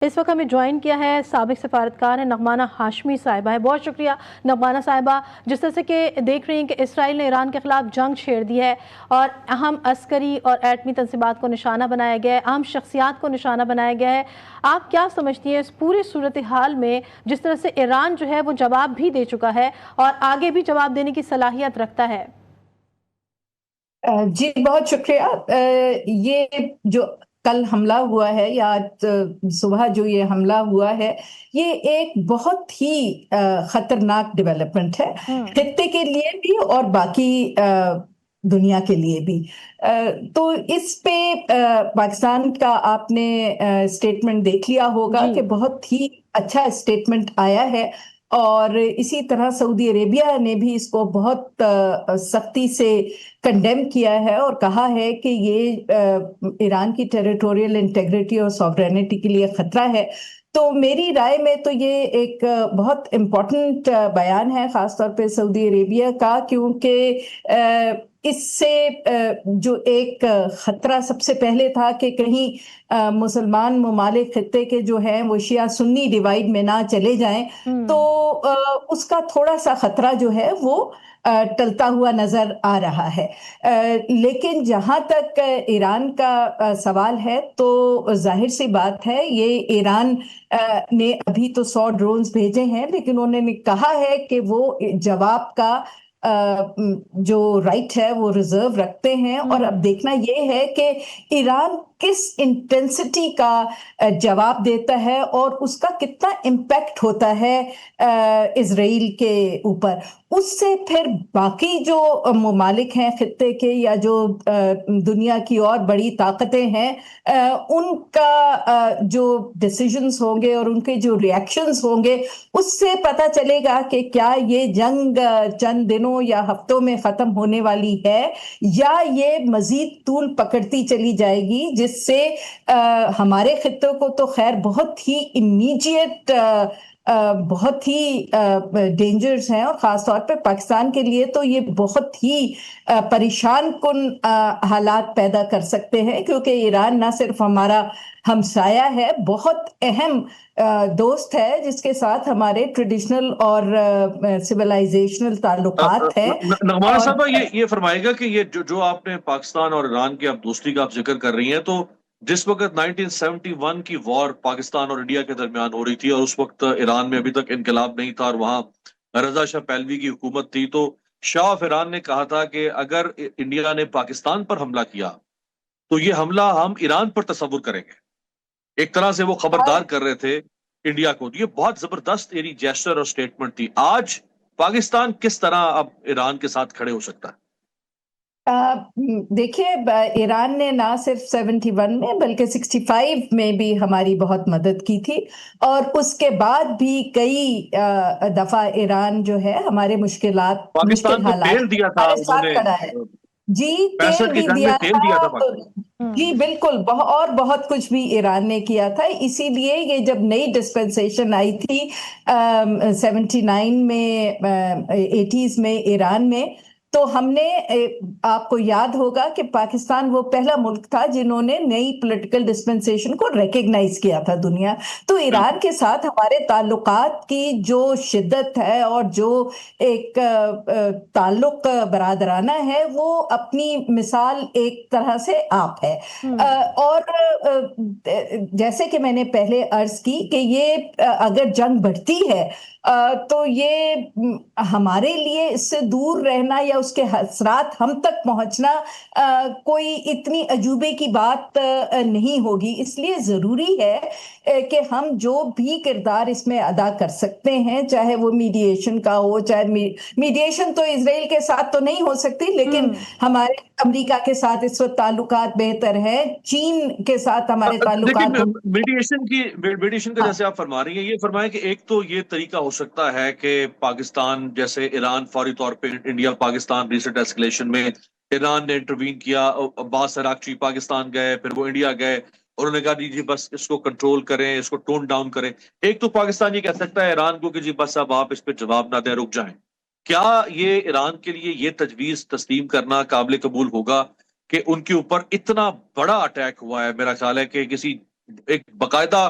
اس وقت ہمیں جوائن کیا ہے سابق سفارتکار نغمانہ ہاشمی صاحبہ ہے. بہت شکریہ نغمانہ صاحبہ. جس طرح سے کہ دیکھ رہی ہیں کہ اسرائیل نے ایران کے خلاف جنگ چھیڑ دی ہے اور اہم عسکری اور ایٹمی تنصیبات کو نشانہ بنایا گیا ہے, اہم شخصیات کو نشانہ بنایا گیا ہے. آپ کیا سمجھتی ہیں اس پوری صورتحال میں, جس طرح سے ایران جو ہے وہ جواب بھی دے چکا ہے اور آگے بھی جواب دینے کی صلاحیت رکھتا ہے؟ جی بہت شکریہ. یہ جو کل حملہ ہوا ہے یا صبح جو یہ حملہ ہوا ہے, یہ ایک بہت ہی خطرناک ڈیولپمنٹ ہے خطے کے لیے بھی اور باقی دنیا کے لیے بھی. تو اس پہ پاکستان کا آپ نے اسٹیٹمنٹ دیکھ لیا ہوگا کہ بہت ہی اچھا اسٹیٹمنٹ آیا ہے, اور اسی طرح سعودی عربیہ نے بھی اس کو بہت سختی سے کنڈیم کیا ہے اور کہا ہے کہ یہ ایران کی ٹیریٹوریل انٹیگریٹی اور سوورینٹی کے لیے خطرہ ہے. تو میری رائے میں تو یہ ایک بہت امپورٹنٹ بیان ہے, خاص طور پہ سعودی عربیہ کا, کیونکہ اس سے جو ایک خطرہ سب سے پہلے تھا کہ کہیں مسلمان ممالک خطے کے جو ہیں وہ شیعہ سنی ڈیوائیڈ میں نہ چلے جائیں, تو اس کا تھوڑا سا خطرہ جو ہے وہ ٹلتا ہوا نظر آ رہا ہے. لیکن جہاں تک ایران کا سوال ہے تو ظاہر سی بات ہے, یہ ایران نے ابھی تو 100 ڈرونز بھیجے ہیں, لیکن انہوں نے کہا ہے کہ وہ جواب کا جو رائٹ ہے وہ ریزرو رکھتے ہیں. اور اب دیکھنا یہ ہے کہ ایران کس انٹینسٹی کا جواب دیتا ہے اور اس کا کتنا امپیکٹ ہوتا ہے اسرائیل کے اوپر. اس سے پھر باقی جو ممالک ہیں خطے کے یا جو دنیا کی اور بڑی طاقتیں ہیں, ان کا جو ڈیسیژنز ہوں گے اور ان کے جو ریئیکشنز ہوں گے, اس سے پتہ چلے گا کہ کیا یہ جنگ چند دنوں یا ہفتوں میں ختم ہونے والی ہے یا یہ مزید طول پکڑتی چلی جائے گی, جس سے ہمارے خطوں کو تو خیر بہت ہی امیڈیٹ بہت ہی ڈینجرز ہیں, اور خاص طور پہ پاکستان کے لیے تو یہ بہت ہی پریشان کن حالات پیدا کر سکتے ہیں, کیونکہ ایران نہ صرف ہمارا ہمسایہ ہے, بہت اہم دوست ہے جس کے ساتھ ہمارے ٹریڈیشنل اور سویلائزیشنل تعلقات ہیں. نغمانہ صاحبہ یہ فرمائے گا کہ یہ جو آپ نے پاکستان اور ایران کی آپ دوستی کا آپ ذکر کر رہی ہیں, تو جس وقت 1971 کی وار پاکستان اور انڈیا کے درمیان ہو رہی تھی اور اس وقت ایران میں ابھی تک انقلاب نہیں تھا اور وہاں رضا شاہ پہلوی کی حکومت تھی, تو شاہ آف ایران نے کہا تھا کہ اگر انڈیا نے پاکستان پر حملہ کیا تو یہ حملہ ہم ایران پر تصور کریں گے. ایک طرح سے وہ خبردار کر رہے تھے انڈیا کو. یہ بہت زبردست جیسچر اور سٹیٹمنٹ تھی. آج پاکستان کس طرح اب ایران کے ساتھ کھڑے ہو سکتا ہے؟ دیکھیے, ایران نے نہ صرف 71 میں بلکہ 65 میں بھی ہماری بہت مدد کی تھی, اور اس کے بعد بھی کئی دفعہ ایران جو ہے ہمارے مشکل پاکستان کو حالات تیل دیا تھا ہمارے انہوں ساتھ نے, کھڑا ہے. جی 65 تیل کی بھی جنگ میں دیا تیل دیا تھا پاکستان. جی بالکل, اور بہت کچھ بھی ایران نے کیا تھا. اسی لیے یہ جب نئی ڈسپنسیشن آئی تھی 79 میں 80s میں ایران میں, تو ہم نے, آپ کو یاد ہوگا کہ پاکستان وہ پہلا ملک تھا جنہوں نے نئی پولیٹیکل ڈسپنسیشن کو ریکگنائز کیا تھا دنیا. تو ایران کے ساتھ ہمارے تعلقات کی جو شدت ہے اور جو ایک تعلق برادرانہ ہے, وہ اپنی مثال ایک طرح سے آپ ہے. اور جیسے کہ میں نے پہلے عرض کی کہ یہ اگر جنگ بڑھتی ہے تو یہ ہمارے لیے اس سے دور رہنا یا اس کے اثرات ہم تک پہنچنا کوئی اتنی عجوبے کی بات نہیں ہوگی. اس لیے ضروری ہے کہ ہم جو بھی کردار اس میں ادا کر سکتے ہیں, چاہے وہ میڈیشن کا ہو, چاہے میڈیشن تو اسرائیل کے ساتھ تو نہیں ہو سکتی, لیکن ہمارے امریکہ کے ساتھ اس وقت تعلقات بہتر ہیں, چین کے ساتھ ہمارے تعلقات. میڈیشن کا جیسے آپ فرما رہی ہیں, یہ فرمائیں کہ ایک تو یہ طریقہ ہو سکتا ہے کہ پاکستان جیسے ایران فوری طور پہ انڈیا پاکستان ریسنٹ ایسکلیشن میں ایران نے انٹروین کیا, عباس عراقچی پاکستان گئے, پھر وہ انڈیا گئے, انہوں نے کہا جی بس اس کو کنٹرول کریں, اس کو ٹون ڈاؤن کریں. ایک تو پاکستان یہ کہہ سکتا ہے ایران کو کہ جی بس اب آپ اس پہ جواب نہ دیں, رک جائیں. کیا یہ ایران کے لیے یہ تجویز تسلیم کرنا قابل قبول ہوگا کہ ان کے اوپر اتنا بڑا اٹیک ہوا ہے؟ میرا خیال ہے کہ کسی ایک باقاعدہ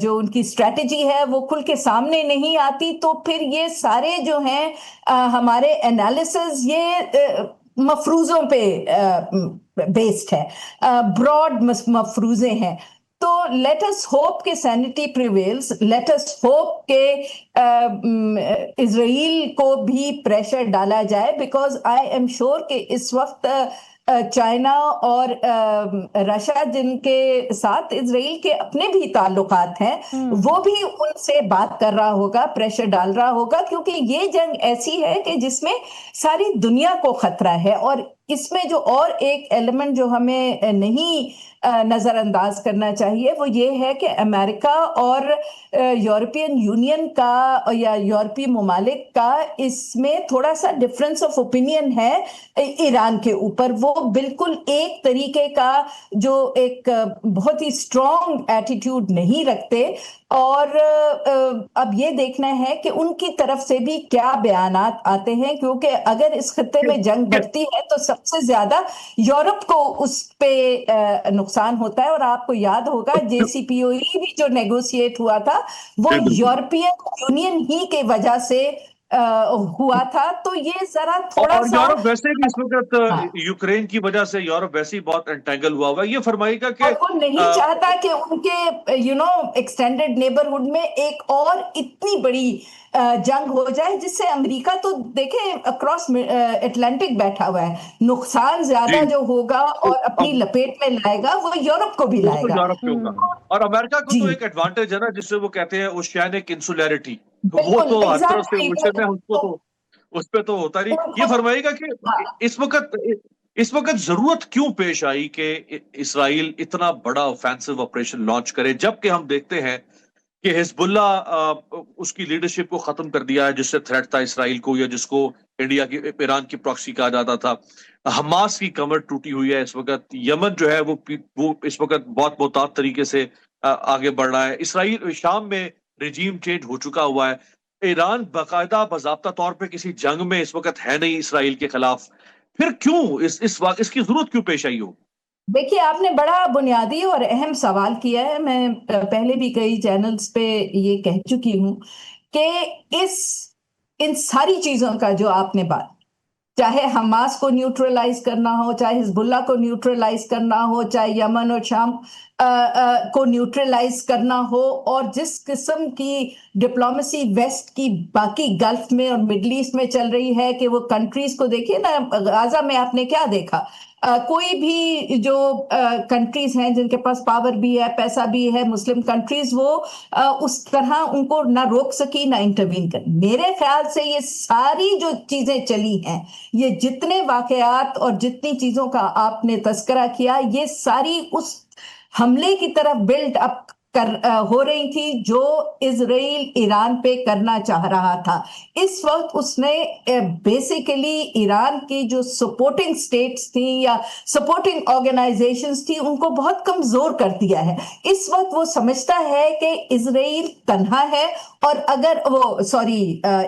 جو ان کی اسٹریٹجی ہے وہ کھل کے سامنے نہیں آتی تو پھر یہ سارے جو ہیں ہمارے انالیسز یہ مفروضوں پہ بیسڈ ہے, براڈ مفروضے ہیں. تو لیٹ اس ہوپ کہ sanity prevails, let us hope کہ اسرائیل کو بھی پریشر ڈالا جائے, بیکاز آئی ایم شیور کہ اس وقت چائنا اور رشیا جن کے ساتھ اسرائیل کے اپنے بھی تعلقات ہیں وہ بھی ان سے بات کر رہا ہوگا, پریشر ڈال رہا ہوگا, کیونکہ یہ جنگ ایسی ہے کہ جس میں ساری دنیا کو خطرہ ہے. اور اس میں جو اور ایک ایلیمنٹ جو ہمیں نہیں نظر انداز کرنا چاہیے وہ یہ ہے کہ امریکہ اور یورپین یونین کا یا یورپی ممالک کا اس میں تھوڑا سا ڈفرنس آف اوپینین ہے ایران کے اوپر. وہ بالکل ایک طریقے کا جو ایک بہت ہی اسٹرانگ ایٹیٹیوڈ نہیں رکھتے, اور اب یہ دیکھنا ہے کہ ان کی طرف سے بھی کیا بیانات آتے ہیں, کیونکہ اگر اس خطے میں جنگ بڑھتی ہے تو سب سے زیادہ یورپ کو اس پہ نقصان ہوتا ہے. اور آپ کو یاد ہوگا جے سی پی او ای بھی جو نیگوشیٹ ہوا تھا وہ یورپین یونین ہی کے وجہ سے ہوا تھا. تو یہ ذرا تھوڑا اور سا یورپ ویسے بھی اس وقت یوکرین کی وجہ سے یورپ ویسے ہی بہت انٹینگل ہوا ہوا ہے. یہ فرمائیے گا کہ اور وہ نہیں چاہتا کہ ان کے ایکسٹینڈڈ نیبرہڈ میں ایک اور اتنی بڑی جنگ ہو جائے جس سے امریکہ تو دیکھیں اکراس اٹلانٹک بیٹھا ہوا ہے, نقصان زیادہ جو ہوگا اور اپنی لپیٹ میں لائے گا وہ یورپ کو بھی لائے گا. یورپ پہ ہوگا. اور امریکہ کو جی تو ایک ایڈوانٹیج ہے نا جس سے وہ کہتے ہیں اوشینک انسولیرٹی, وہ بالکل تو ہر طرف سے ایگزیکٹلی. اس پہ تو ہوتا نہیں. یہ فرمائیے گا کہ اس وقت ضرورت کیوں پیش آئی کہ اسرائیل اتنا بڑا آفینسو آپریشن لانچ کرے, جبکہ ہم دیکھتے ہیں کہ حزب اللہ اس کی لیڈرشپ کو ختم کر دیا ہے جس سے تھریٹ تھا اسرائیل کو, یا جس کو انڈیا کی ایران کی پراکسی کہا جاتا تھا. حماس کی کمر ٹوٹی ہوئی ہے اس وقت. یمن جو ہے وہ اس وقت بہت محتاط طریقے سے آگے بڑھ رہا ہے. اسرائیل شام میں رجیم چینج ہو چکا ہوا ہے. ایران باقاعدہ باضابطہ طور پہ کسی جنگ میں اس وقت ہے نہیں اسرائیل کے خلاف. پھر کیوں اس کی ضرورت کیوں پیش آئی ہو؟ دیکھیے آپ نے بڑا بنیادی اور اہم سوال کیا ہے. میں پہلے بھی کئی چینلز پہ یہ کہہ چکی ہوں کہ ان ساری چیزوں کا جو آپ نے بات, چاہے حماس کو نیوٹرلائز کرنا ہو, چاہے حزب اللہ کو نیوٹرلائز کرنا ہو, چاہے یمن اور شام کو نیوٹرلائز کرنا ہو, اور جس قسم کی ڈپلومیسی ویسٹ کی باقی گلف میں اور مڈل ایسٹ میں چل رہی ہے کہ وہ کنٹریز کو دیکھیے نا, غزہ میں آپ نے کیا دیکھا, کوئی بھی جو کنٹریز ہیں جن کے پاس پاور بھی ہے, پیسہ بھی ہے, مسلم کنٹریز, وہ اس طرح ان کو نہ روک سکی نہ انٹروین کر. میرے خیال سے یہ ساری جو چیزیں چلی ہیں, یہ جتنے واقعات اور جتنی چیزوں کا آپ نے تذکرہ کیا, یہ ساری اس حملے کی طرف بلڈ اپ ہو رہی تھی جو اسرائیل ایران پہ کرنا چاہ رہا تھا. اس وقت اس نے بیسیکلی ایران کی جو سپورٹنگ سٹیٹس تھیں یا سپورٹنگ آرگنائزیشنز تھیں ان کو بہت کمزور کر دیا ہے. اس وقت وہ سمجھتا ہے کہ اسرائیل تنہا ہے, اور اگر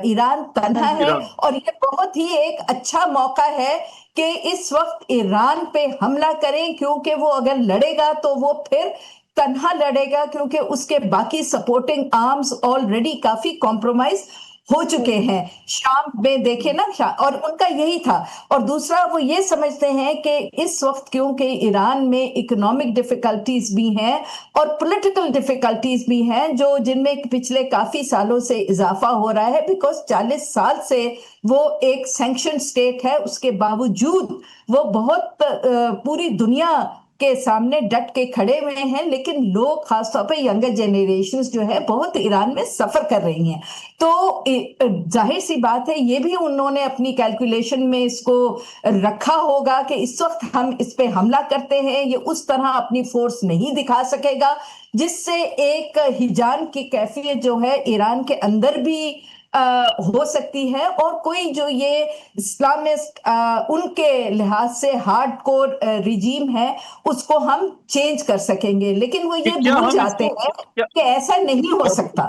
ایران تنہا ہے, اور یہ بہت ہی ایک اچھا موقع ہے کہ اس وقت ایران پہ حملہ کریں, کیونکہ وہ اگر لڑے گا تو وہ پھر تنہا لڑے گا, کیونکہ اس کے باقی سپورٹنگ آرمز آلریڈی کافی کمپرومائز ہو چکے ہیں. شام میں دیکھیں نا, اور ان کا یہی تھا. اور دوسرا وہ یہ سمجھتے ہیں کہ اس وقت کیونکہ ایران میں اکنامک ڈیفیکلٹیز بھی ہیں اور پولیٹیکل ڈیفیکلٹیز بھی ہیں جن میں پچھلے کافی سالوں سے اضافہ ہو رہا ہے, بیکاز 40 سال سے وہ ایک سینکشن سٹیٹ ہے, اس کے باوجود وہ بہت پوری دنیا کے سامنے ڈٹ کے کھڑے ہوئے ہیں, لیکن لوگ خاص طور پہ ینگر جنریشنز جو ہے بہت ایران میں سفر کر رہی ہیں. تو ظاہر سی بات ہے یہ بھی انہوں نے اپنی کیلکولیشن میں اس کو رکھا ہوگا کہ اس وقت ہم اس پہ حملہ کرتے ہیں, یہ اس طرح اپنی فورس نہیں دکھا سکے گا, جس سے ایک ہجان کی کیفیت جو ہے ایران کے اندر بھی ہو سکتی ہے, اور کوئی جو یہ اسلامسٹ ان کے لحاظ سے ہارڈ کور ریجیم ہے اس کو ہم چینج کر سکیں گے. لیکن وہ یہ بھول جاتے ہیں کہ ایسا نہیں ہو سکتا.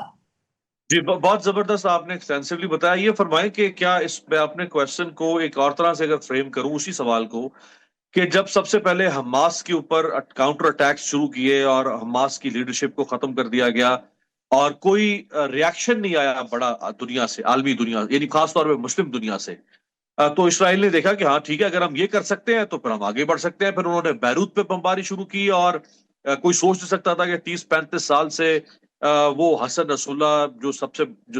جی بہت زبردست آپ نے ایکسٹینسولی بتایا. یہ فرمائیں کہ کیا اس میں اپنے کویشچن کو ایک اور طرح سے اگر فریم کروں اسی سوال کو, کہ جب سب سے پہلے حماس کے اوپر کاؤنٹر اٹیک شروع کیے اور حماس کی لیڈرشپ کو ختم کر دیا گیا اور کوئی ریاکشن نہیں آیا بڑا دنیا سے، عالمی دنیا، یعنی خاص طور پہ مسلم دنیا سے، تو اسرائیل نے دیکھا کہ ہاں ٹھیک ہے، اگر ہم یہ کر سکتے ہیں تو پھر ہم آگے بڑھ سکتے ہیں. پھر انہوں نے بیروت پہ بمباری شروع کی اور کوئی سوچ نہیں سکتا تھا کہ 30-35 سال سے وہ حسن نصر اللہ جو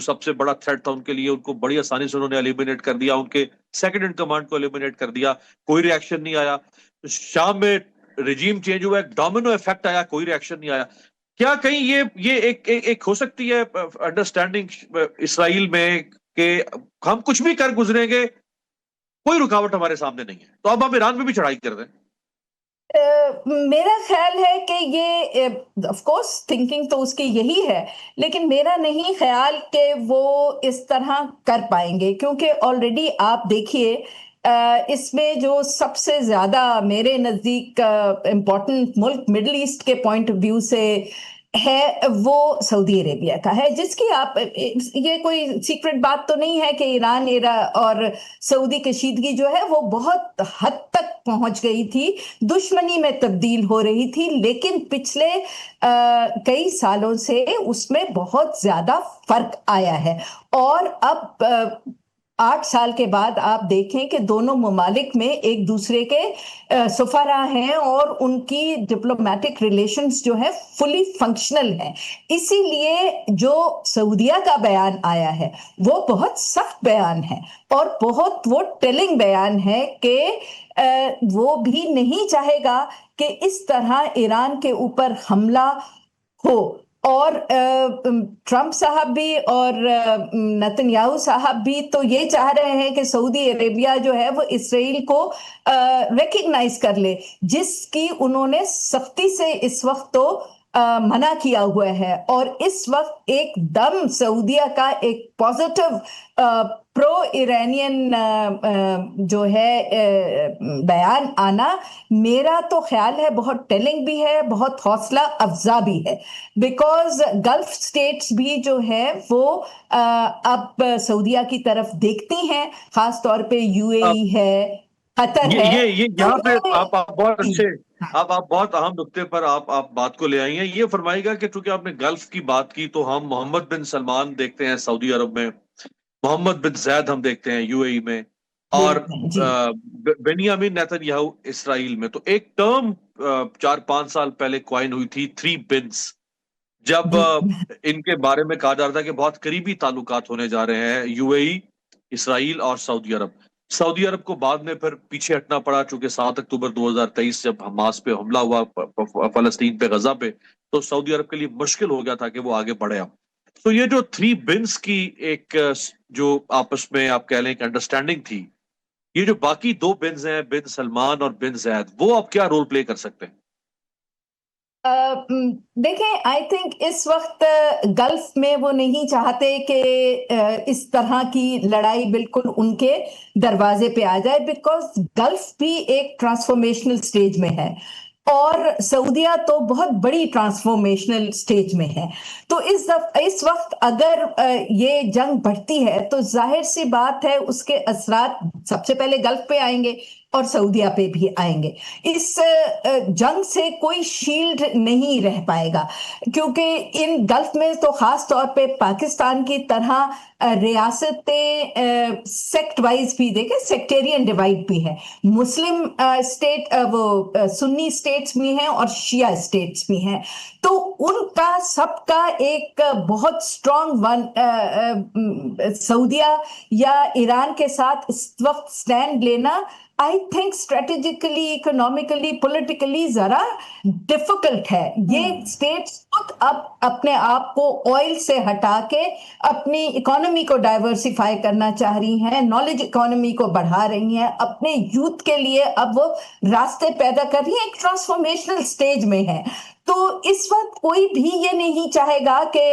سب سے بڑا تھریٹ تھا ان کے لیے، ان کو بڑی آسانی سے انہوں نے ایلیمینیٹ کر دیا، ان کے سیکنڈ ان کمانڈ کو ایلیمینیٹ کر دیا، کوئی ری ایکشن نہیں آیا. شام میں رجیم چینج ہوا، ایک ڈومینو افیکٹ آیا، کوئی ری ایکشن نہیں آیا. کیا کہیں یہ ایک ہو سکتی ہے انڈرسٹینڈنگ اسرائیل میں کہ ہم کچھ بھی کر گزریں گے، کوئی رکاوٹ ہمارے سامنے نہیں ہے، تو اب ہم ایران پہ بھی چڑھائی کر دیں؟ میرا خیال ہے کہ یہ آف کورس تھنکنگ تو اس کی یہی ہے، لیکن میرا نہیں خیال کہ وہ اس طرح کر پائیں گے، کیونکہ آلریڈی آپ دیکھیے اس میں جو سب سے زیادہ میرے نزدیک امپورٹنٹ ملک مڈل ایسٹ کے پوائنٹ آف ویو سے ہے وہ سعودی عربیہ کا ہے، جس کی آپ یہ کوئی سیکرٹ بات تو نہیں ہے کہ ایران اور سعودی کشیدگی جو ہے وہ بہت حد تک پہنچ گئی تھی، دشمنی میں تبدیل ہو رہی تھی، لیکن پچھلے کئی سالوں سے اس میں بہت زیادہ فرق آیا ہے. اور اب 8 سال کے بعد آپ دیکھیں کہ دونوں ممالک میں ایک دوسرے کے سفراء ہیں اور ان کی ڈپلومیٹک ریلیشنز جو ہے فلی فنکشنل ہیں. اسی لیے جو سعودیہ کا بیان آیا ہے وہ بہت سخت بیان ہے اور بہت وہ ٹیلنگ بیان ہے کہ وہ بھی نہیں چاہے گا کہ اس طرح ایران کے اوپر حملہ ہو. اور ٹرمپ صاحب بھی اور نتن یاہو صاحب بھی تو یہ چاہ رہے ہیں کہ سعودی عربیہ جو ہے وہ اسرائیل کو ریکگنائز کر لے، جس کی انہوں نے سختی سے اس وقت تو منع کیا ہوا ہے. اور اس وقت ایک دم سعودیہ کا ایک پازیٹیو پرو ایرانین جو ہے بیان آنا میرا تو خیال ہے بہت ٹیلنگ بھی ہے، بہت حوصلہ افزا بھی ہے، بیکاز گلف سٹیٹس بھی جو ہے وہ اب سعودیہ کی طرف دیکھتی ہیں، خاص طور پہ یو اے ای ہے، قطر ہے. یہاں پہ آپ بہت اچھے، آپ بہت اہم نقطے پر آپ بات کو لے آئی ہیں. یہ فرمائے گا کہ چونکہ آپ نے گلف کی بات کی تو ہم محمد بن سلمان دیکھتے ہیں سعودی عرب میں، محمد بن زید ہم دیکھتے ہیں یو اے ای میں، اور بنیامین نیتن یاہو اسرائیل میں. تو ایک ٹرم 4-5 سال پہلے کوائن ہوئی تھی 3 بنس، جب ان کے بارے میں کہا جا رہا تھا کہ بہت قریبی تعلقات ہونے جا رہے ہیں یو اے ای، اسرائیل اور سعودی عرب. سعودی عرب کو بعد میں پھر پیچھے ہٹنا پڑا، چونکہ 7 اکتوبر 2023 جب حماس پہ حملہ ہوا فلسطین پہ، غزہ پہ، تو سعودی عرب کے لیے مشکل ہو گیا تھا کہ وہ آگے بڑھے. تو یہ جو 3 بنس کی ایک جو آپس میں آپ کہہ لیں کہ انڈرسٹینڈنگ تھی، یہ جو باقی 2 بنز ہیں، بن سلمان اور بن زید، وہ اب کیا رول پلے کر سکتے ہیں؟ دیکھیں آئی تھنک اس وقت گلف میں وہ نہیں چاہتے کہ اس طرح کی لڑائی بالکل ان کے دروازے پہ آ جائے، بیکاز گلف بھی ایک ٹرانسفارمیشنل سٹیج میں ہے اور سعودیہ تو بہت بڑی ٹرانسفارمیشنل سٹیج میں ہے. تو اس وقت اگر یہ جنگ بڑھتی ہے تو ظاہر سی بات ہے اس کے اثرات سب سے پہلے گلف پہ آئیں گے اور سعودیہ پہ بھی آئیں گے. اس جنگ سے کوئی شیلڈ نہیں رہ پائے گا، کیونکہ ان گلف میں تو خاص طور پہ پاکستان کی طرح ریاستیں سیکٹ وائز بھی دیکھیں، سیکٹیرین ڈیوائڈ بھی ہے، مسلم اسٹیٹ وہ سنی اسٹیٹس بھی ہیں اور شیعہ اسٹیٹس بھی ہیں. تو ان کا سب کا ایک بہت اسٹرانگ سعودیہ یا ایران کے ساتھ اس وقت سٹینڈ لینا I think strategically, economically, politically ذرا ڈیفیکلٹ ہے. یہ اسٹیٹس خود اب اپنے آپ کو آئل سے ہٹا کے اپنی اکانومی کو ڈائیورسیفائی کرنا چاہ رہی ہیں، نالج اکانومی کو بڑھا رہی ہیں، اپنے یوتھ کے لیے اب وہ راستے پیدا کر رہی ہیں، ایک ٹرانسفارمیشنل سٹیج میں ہے. تو اس وقت کوئی بھی یہ نہیں چاہے گا کہ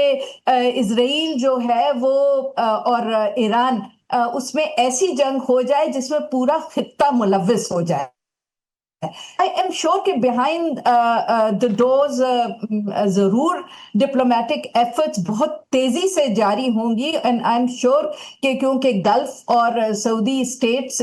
اسرائیل جو ہے وہ اور ایران اس میں ایسی جنگ ہو جائے جس میں پورا خطہ ملوث ہو جائے. I am sure کہ behind the doors ضرور ڈپلومیٹک ایفرٹس بہت تیزی سے جاری ہوں گی، and I'm sure کہ کیونکہ گلف اور سعودی اسٹیٹس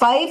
5